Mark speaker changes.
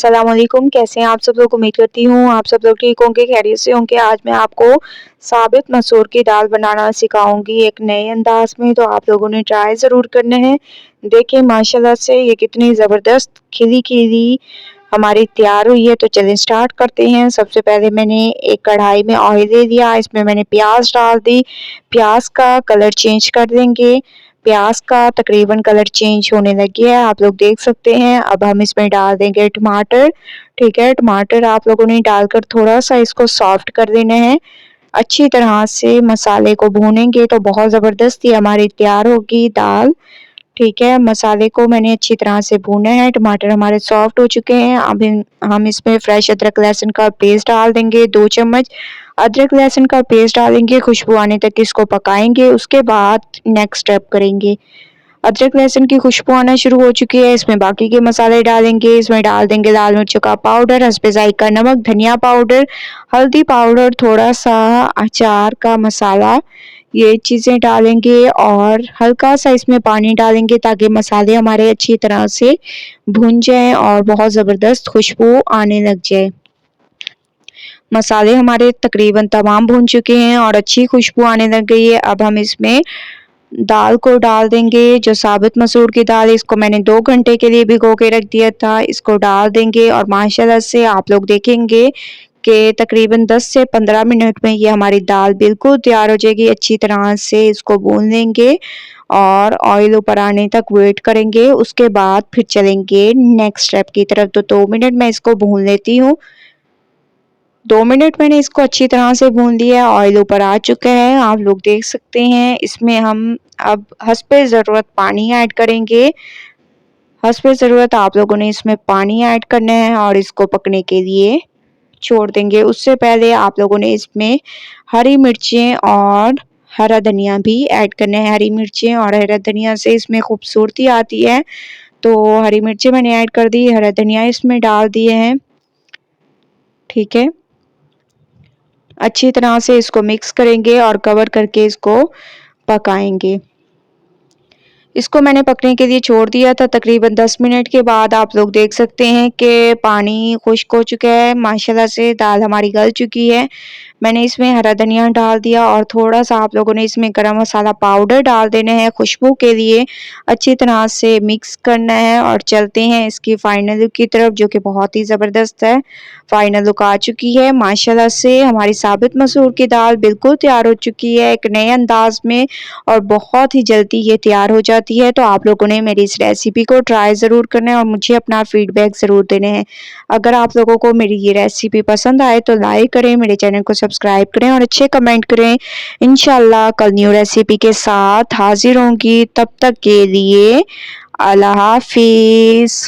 Speaker 1: अस्सलामुअलैकुम। कैसे हैं आप सब लोग? उम्मीद करती हूँ आप सब लोग ठीक होंगे, खैरियत से होंगे। आज मैं आपको साबित मसूर की दाल बनाना सिखाऊंगी एक नए अंदाज में, तो आप लोगों ने ट्राई ज़रूर करना है। देखिए माशाल्लाह से ये कितनी ज़बरदस्त खिली खिली हमारी तैयार हुई है। तो चलिए स्टार्ट करते हैं। सबसे पहले मैंने एक कढ़ाई में ऑयल ले लिया, इसमें मैंने प्याज डाल दी। प्याज का कलर चेंज कर देंगे। प्याज का तकरीबन कलर चेंज होने लग गया है, आप लोग देख सकते हैं। अब हम इसमें डाल देंगे टमाटर। ठीक है, टमाटर आप लोगों ने डालकर थोड़ा सा इसको सॉफ्ट कर देना है। अच्छी तरह से मसाले को भूनेंगे तो बहुत ज़बरदस्त ये हमारी तैयार होगी दाल। ठीक है, मसाले को मैंने अच्छी तरह से भूना है। टमाटर हमारे सॉफ्ट हो चुके हैं। अब हम इसमें फ्रेश अदरक लहसुन का पेस्ट डाल देंगे, 2 चम्मच अदरक लहसुन का पेस्ट डालेंगे, खुशबू आने तक इसको पकाएंगे। उसके बाद नेक्स्ट स्टेप करेंगे। अदरक लहसुन की खुशबू आना शुरू हो चुकी है, इसमें बाकी के मसाले डालेंगे। इसमें डाल देंगे लाल मिर्चों का पाउडर, हस्बे जायका नमक, धनिया पाउडर, हल्दी पाउडर, थोड़ा सा अचार का मसाला, ये चीज़ें डालेंगे और हल्का सा इसमें पानी डालेंगे ताकि मसाले हमारे अच्छी तरह से भुन जाएं और बहुत ज़बरदस्त खुशबू आने लग जाए। मसाले हमारे तकरीबन तमाम भुन चुके हैं और अच्छी खुशबू आने लग गई है। अब हम इसमें दाल को डाल देंगे, जो साबित मसूर की दाल है, इसको मैंने 2 घंटे के लिए भिगो के रख दिया था। इसको डाल देंगे और माशाल्लाह से आप लोग देखेंगे कि तकरीबन 10 से 15 मिनट में ये हमारी दाल बिल्कुल तैयार हो जाएगी। अच्छी तरह से इसको भून लेंगे और ऑयल ऊपर आने तक वेट करेंगे। उसके बाद फिर चलेंगे नेक्स्ट स्टेप की तरफ। तो 2 मिनट मैं इसको भून लेती हूँ। 2 मिनट मैंने इसको अच्छी तरह से भून लिया, ऑयल ऊपर आ चुका है, आप लोग देख सकते हैं। इसमें हम अब हस्बे ज़रूरत पानी ऐड करेंगे। हस्बे ज़रूरत आप लोगों ने इसमें पानी ऐड करना है और इसको पकने के लिए छोड़ देंगे। उससे पहले आप लोगों ने इसमें हरी मिर्चें और हरा धनिया भी ऐड करना है। हरी मिर्चें और हरा धनिया से इसमें खूबसूरती आती है, तो हरी मिर्चें मैंने ऐड कर दी, हरा धनिया इसमें डाल दिए हैं। ठीक है, अच्छी तरह से इसको मिक्स करेंगे और कवर करके इसको पकाएंगे। इसको मैंने पकने के लिए छोड़ दिया था। तकरीबन 10 मिनट के बाद आप लोग देख सकते हैं कि पानी खुश्क हो चुका है, माशाल्लाह से दाल हमारी गल चुकी है। मैंने इसमें हरा धनिया डाल दिया और थोड़ा सा आप लोगों ने इसमें गरम मसाला पाउडर डाल देना है खुशबू के लिए। अच्छी तरह से मिक्स करना है और चलते हैं इसकी फाइनल लुक की तरफ, जो कि बहुत ही ज़बरदस्त है। फाइनल लुक आ चुकी है, माशाल्लाह से हमारी साबित मसूर की दाल बिल्कुल तैयार हो चुकी है एक नए अंदाज में और बहुत ही जल्दी ये तैयार हो जाती है। तो आप लोगों ने मेरी इस रेसिपी को ट्राई ज़रूर करना है और मुझे अपना फीडबैक ज़रूर देने हैं। अगर आप लोगों को मेरी ये रेसिपी पसंद आए तो लाइक करें, मेरे चैनल को सब्सक्राइब करें और अच्छे कमेंट करें। इंशाल्लाह कल न्यू रेसिपी के साथ हाजिर होंगी, तब तक के लिए अल्लाह हाफिज़।